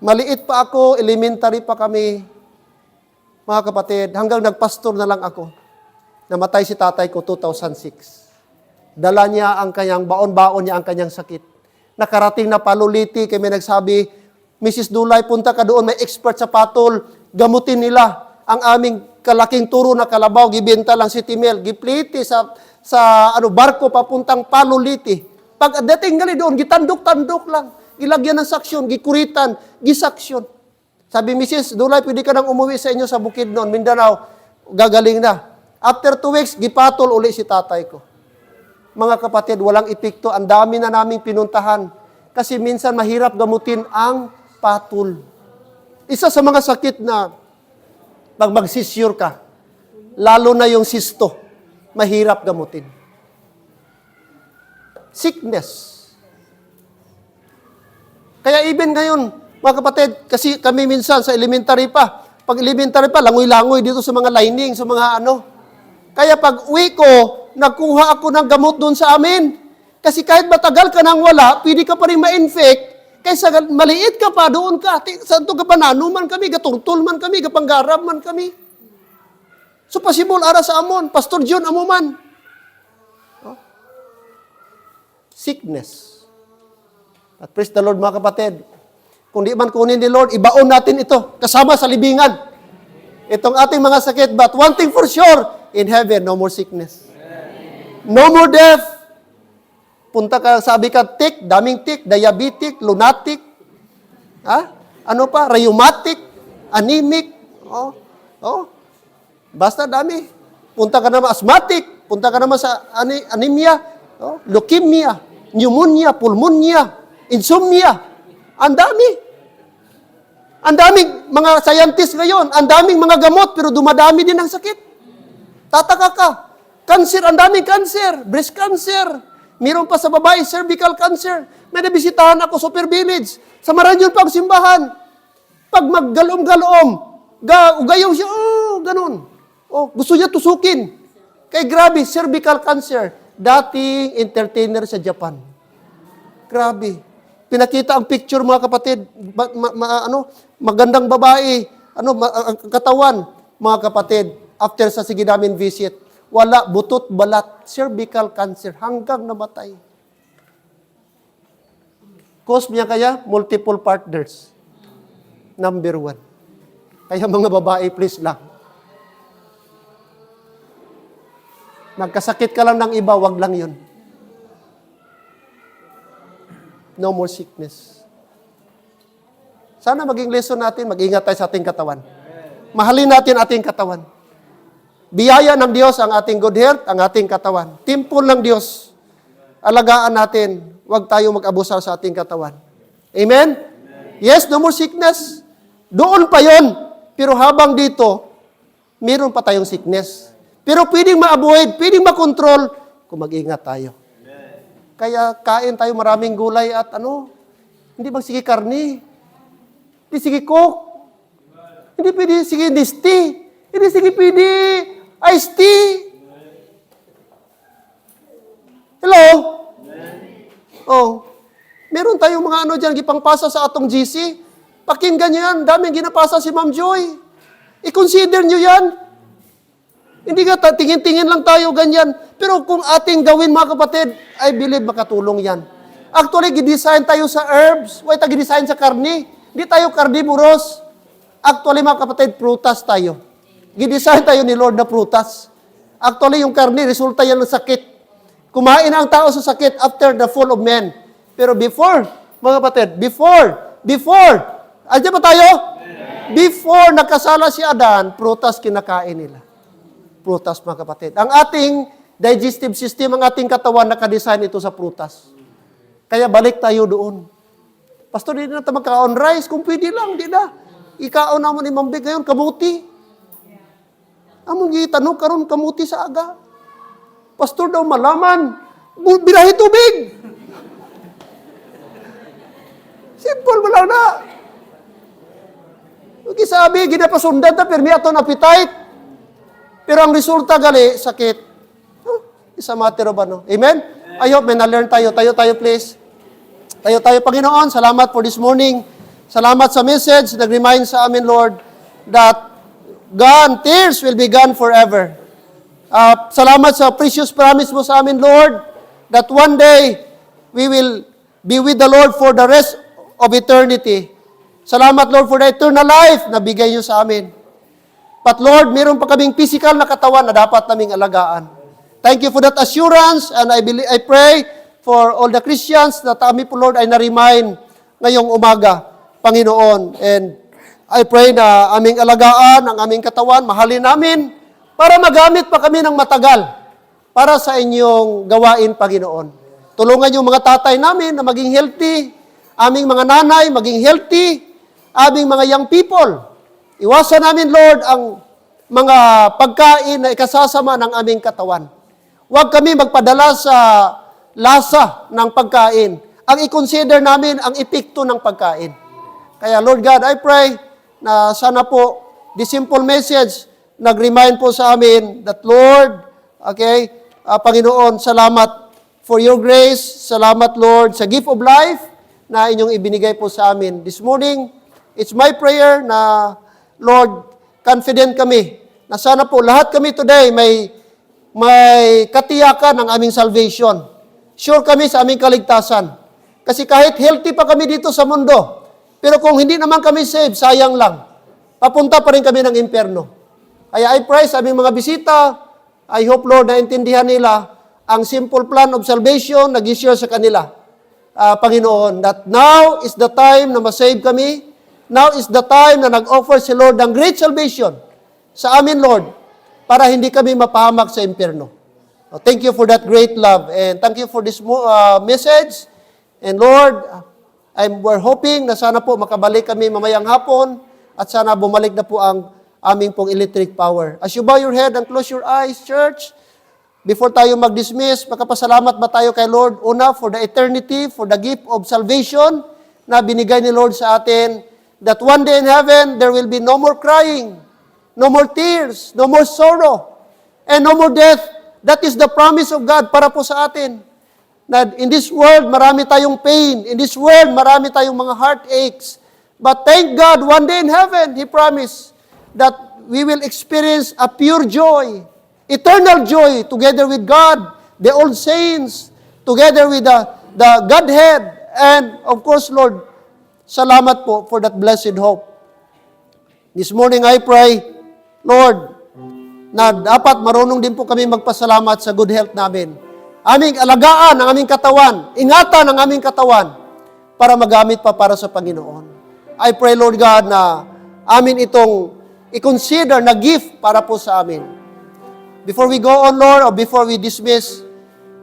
Maliit pa ako, elementary pa kami, mga kapatid, hanggang nagpastor na lang ako. Namatay si tatay ko 2006. Dala niya ang kanyang, baon-baon niya ang kanyang sakit. Nakarating na Paluliti, kami nagsabi, Mrs. Dulay, punta ka doon, may expert sa patol, gamutin nila ang aming kalaking turo na kalabaw, gibenta lang si Timel, gipliti sa barko papuntang Paluliti. Pag dating gali doon, gitandok-tandok lang. Ilagyan ng saksyon, gikuritan, gisaksyon. Sabi, Mrs. Dulay, pwede ka nang umuwi sa inyo sa Bukidnon, Mindanao, gagaling na. After 2 weeks, gipatol uli si tatay ko. Mga kapatid, walang epekto. Ang dami na naming pinuntahan. Kasi minsan mahirap gamutin ang patol. Isa sa mga sakit na pag mag-seizure ka, lalo na yung sisto, mahirap gamutin. Sickness. Kaya even ngayon, mga kapatid, kasi kami minsan sa elementary pa, pag elementary pa, langoy-langoy dito sa mga lining, sa mga ano. Kaya pag uwi ko, nagkuha ako ng gamot doon sa amin. Kasi kahit matagal ka nang wala, pwede ka pa rin ma-infect. Kaysa maliit ka pa, doon ka. Santo ka pa, nanuman kami, gaturtol man kami, gapanggarab man kami. So, pasibol, ara sa amon. Pastor John, amuman. Oh. Sickness. At praise the Lord, mga kapatid. Kung di man kunin ni Lord, ibaon natin ito, kasama sa libingan. Itong ating mga sakit, but one thing for sure, in heaven, no more sickness. No more death. Punta ka, sabi ka, daming diabetic, lunatic, ano pa, rheumatic, anemic, basta dami. Punta ka naman asthmatic, punta ka naman sa anemia, leukemia, pneumonia, pulmonia, insomnia. Ang dami. Ang daming mga scientists ngayon, ang daming mga gamot, pero dumadami din ang sakit. Tataka ka. Cancer, ang daming cancer, breast cancer. Meron pa sa babae, cervical cancer. May nabisitahan ako, Super Village. Sa Maranyon pa ang simbahan. Pag maggalom-galom, ugayaw siya, ganun. Gusto niya tusukin. Kay grabe, cervical cancer. Dating entertainer sa Japan. Grabe. Pinakita ang picture, mga kapatid. Magandang babae. Ang katawan, mga kapatid. After sa sige namin visit. Wala, butot, balat, cervical cancer, hanggang namatay. Cause niya kaya, multiple partners. Number 1. Kaya mga babae, please lang. Nagkasakit ka lang ng iba, wag lang yun. No more sickness. Sana maging lesson natin, mag-ingat tayo sa ating katawan. Mahalin natin ating katawan. Biyaya ng Diyos ang ating good health, ang ating katawan. Temple ng Diyos. Alagaan natin. Huwag tayo mag-abusa sa ating katawan. Amen? Yes, no more sickness. Doon pa yon. Pero habang dito, meron pa tayong sickness. Pero pwedeng ma-avoid, pwedeng ma-control kung mag-ingat tayo. Kaya kain tayo maraming gulay at hindi bang sige karni? Hindi sige cook? Hindi pwede sige disti? Hindi sige pwede iced tea. Hello? Meron tayong mga dyan, gipangpasa sa atong GC. Pakinggan nyo yan, daming ginapasa si Ma'am Joy. I-consider nyo yan. Hindi nga, tingin-tingin lang tayo ganyan. Pero kung ating gawin, mga kapatid, I believe makatulong yan. Actually, gidesign tayo sa herbs. Why tayo gidesign sa karni? Hindi tayo carnivorous. Actually, mga kapatid, prutas tayo. Gidesign tayo ni Lord na prutas. Actually, yung karne, resulta yan ng sakit. Kumain ang tao sa sakit after the fall of man. Pero before, mga kapatid, before, andyan ba tayo? Before nakasala si Adan, prutas kinakain nila. Prutas, mga kapatid. Ang ating digestive system, ang ating katawan, nakadesign ito sa prutas. Kaya balik tayo doon. Pastor, hindi na tayo magkaon rice. Kung pwede lang, di na. Ikaon naman ni Mambig ngayon, kamuti. Among gitanong karon kamuti sa aga. Pastor daw malaman. Birahe tubig. Simple mo lang na. Okay, sabi, ginapasundan ta, permi ato na appetite. Pero ang resulta gali, sakit. Isa matter of Amen? I hope may na-learn tayo. Tayo please. Tayo, Panginoon. Salamat for this morning. Salamat sa message. Nag-remind sa amin, Lord, that tears will be gone forever. Salamat sa precious promise mo sa amin, Lord, that one day, we will be with the Lord for the rest of eternity. Salamat, Lord, for the eternal life na bigay niyo sa amin. But Lord, meron pa kaming physical na katawan na dapat naming alagaan. Thank you for that assurance, and I pray for all the Christians na kami po, Lord, ay na-remind ngayong umaga, Panginoon. And I pray na aming alagaan, ang aming katawan, mahalin namin, para magamit pa kami ng matagal para sa inyong gawain, Panginoon. Tulungan yung mga tatay namin na maging healthy, aming mga nanay maging healthy, aming mga young people. Iwasan namin, Lord, ang mga pagkain na ikasasama ng aming katawan. Huwag kami magpadala sa lasa ng pagkain. Ang i-consider namin ang epekto ng pagkain. Kaya, Lord God, I pray na sana po, the simple message, nag-remind po sa amin that, Lord, Panginoon, salamat for your grace. Salamat, Lord, sa gift of life. na inyong ibinigay po sa amin. This morning, it's my prayer na, Lord, confident kami na sana po lahat kami today may katiyakan ng aming salvation. Sure kami sa aming kaligtasan. Kasi kahit healthy pa kami dito sa mundo, pero kung hindi naman kami saved, sayang lang. Papunta pa rin kami ng impyerno. Kaya I pray sa aming mga bisita, I hope, Lord, na intindihan nila ang simple plan of salvation na gisure sa kanila. Panginoon, that now is the time na masave kami. Now is the time na nag-offer si Lord ng great salvation sa amin, Lord, para hindi kami mapahamak sa impyerno. Thank you for that great love, and thank you for this message. And Lord, we're hoping na sana po makabalik kami mamayang hapon at sana bumalik na po ang aming pong electric power. As you bow your head and close your eyes, church, before tayo mag-dismiss, makapasalamat ba tayo kay Lord? Una, for the eternity, for the gift of salvation na binigay ni Lord sa atin, that one day in heaven, there will be no more crying, no more tears, no more sorrow, and no more death. That is the promise of God para po sa atin. Na in this world, marami tayong pain. In this world, marami tayong mga heartaches. But thank God, one day in heaven, He promised that we will experience a pure joy, eternal joy, together with God, the old saints, together with the Godhead, and of course, Lord, salamat po for that blessed hope. This morning, I pray, Lord, na dapat marunong din po kami magpasalamat sa good health namin. Aming alagaan ang aming katawan, ingatan ang aming katawan para magamit pa para sa Panginoon. I pray, Lord God, na amin itong i-consider na gift para po sa amin. Before we go on, Lord, or before we dismiss,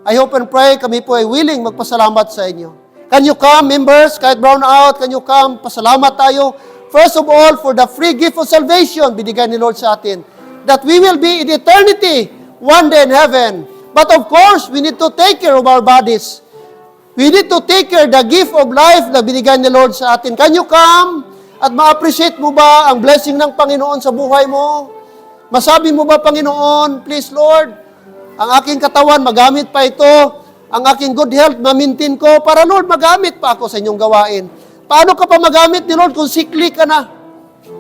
I hope and pray kami po ay willing magpasalamat sa inyo. Can you come, members, kahit brown out, can you come, pasalamat tayo. First of all, for the free gift of salvation, binigay ni Lord sa atin, that we will be in eternity, one day in heaven. But of course, we need to take care of our bodies. We need to take care the gift of life na binigay ni Lord sa atin. Can you come at ma-appreciate mo ba ang blessing ng Panginoon sa buhay mo? Masabi mo ba, Panginoon, please Lord, ang aking katawan, magamit pa ito. Ang aking good health, mamintin ko para Lord, magamit pa ako sa inyong gawain. Paano ka pa magamit ni Lord kung sickly ka na?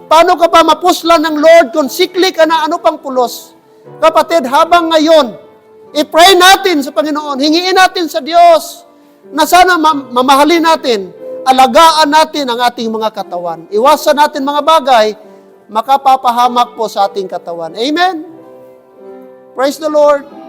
Paano ka pa mapuslan ng Lord kung sickly ka na? Ano pang pulos? Kapatid, habang ngayon, i-pray natin sa Panginoon, hingiin natin sa Diyos na sana mamahalin natin, alagaan natin ang ating mga katawan. Iwasan natin mga bagay, makapapahamak po sa ating katawan. Amen? Praise the Lord.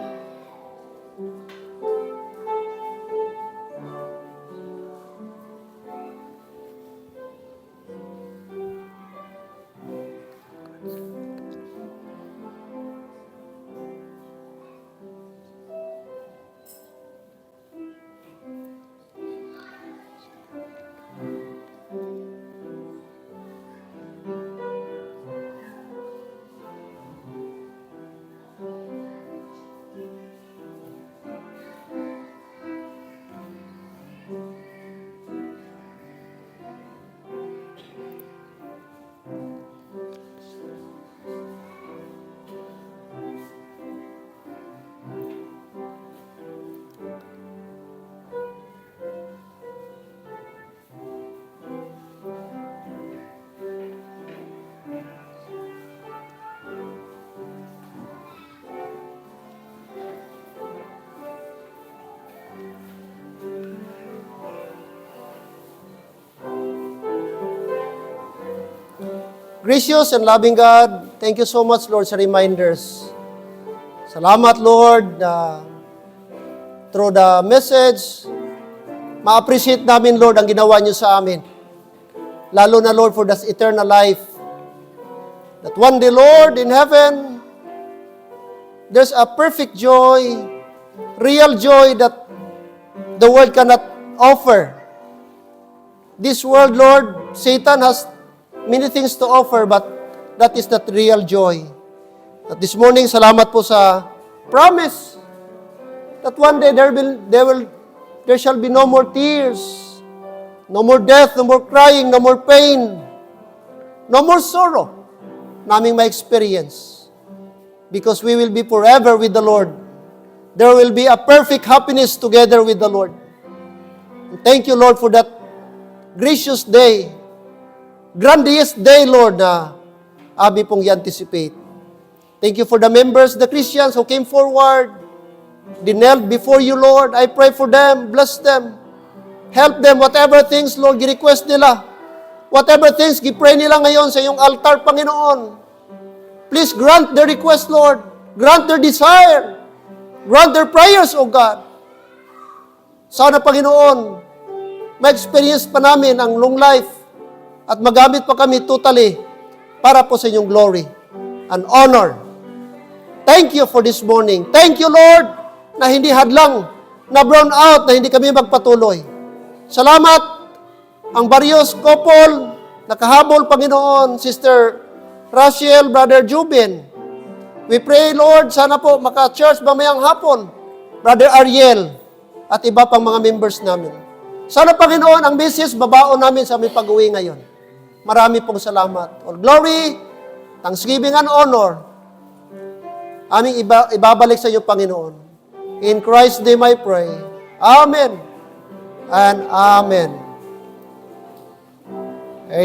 Gracious and loving God, thank you so much, Lord, sa reminders. Salamat, Lord, through the message, ma-appreciate namin, Lord, ang ginawa niyo sa amin. Lalo na, Lord, for this eternal life. That one day, Lord, in heaven, there's a perfect joy, real joy that the world cannot offer. This world, Lord, Satan has many things to offer, but that is not real joy. At this morning, salamat po sa promise that one day there shall be no more tears, no more death, no more crying, no more pain, no more sorrow naming ma-experience. Because we will be forever with the Lord. There will be a perfect happiness together with the Lord. And thank you, Lord, for that gracious day, grandiose day, Lord, na abi pong i-anticipate. Thank you for the members, the Christians who came forward. They knelt before you, Lord. I pray for them. Bless them. Help them. Whatever things, Lord, gi-request nila. Whatever things, gi-pray nila ngayon sa iyong altar, Panginoon. Please grant their request, Lord. Grant their desire. Grant their prayers, O God. Sana, Panginoon, ma-experience pa namin ang long life at magamit pa kami totally para po sa inyong glory and honor. Thank you for this morning. Thank you, Lord, na hindi hadlang, na brown out, na hindi kami magpatuloy. Salamat ang various couple, nakahabol, Panginoon, Sister Rachel, Brother Jubin. We pray, Lord, sana po maka-church mamayang hapon, Brother Ariel, at iba pang mga members namin. Sana, Panginoon, ang message babaon namin sa aming pag-uwi ngayon. Marami pong salamat. All glory, thanksgiving and honor, aming ibabalik sa iyo, Panginoon. In Christ's name I pray. Amen and Amen.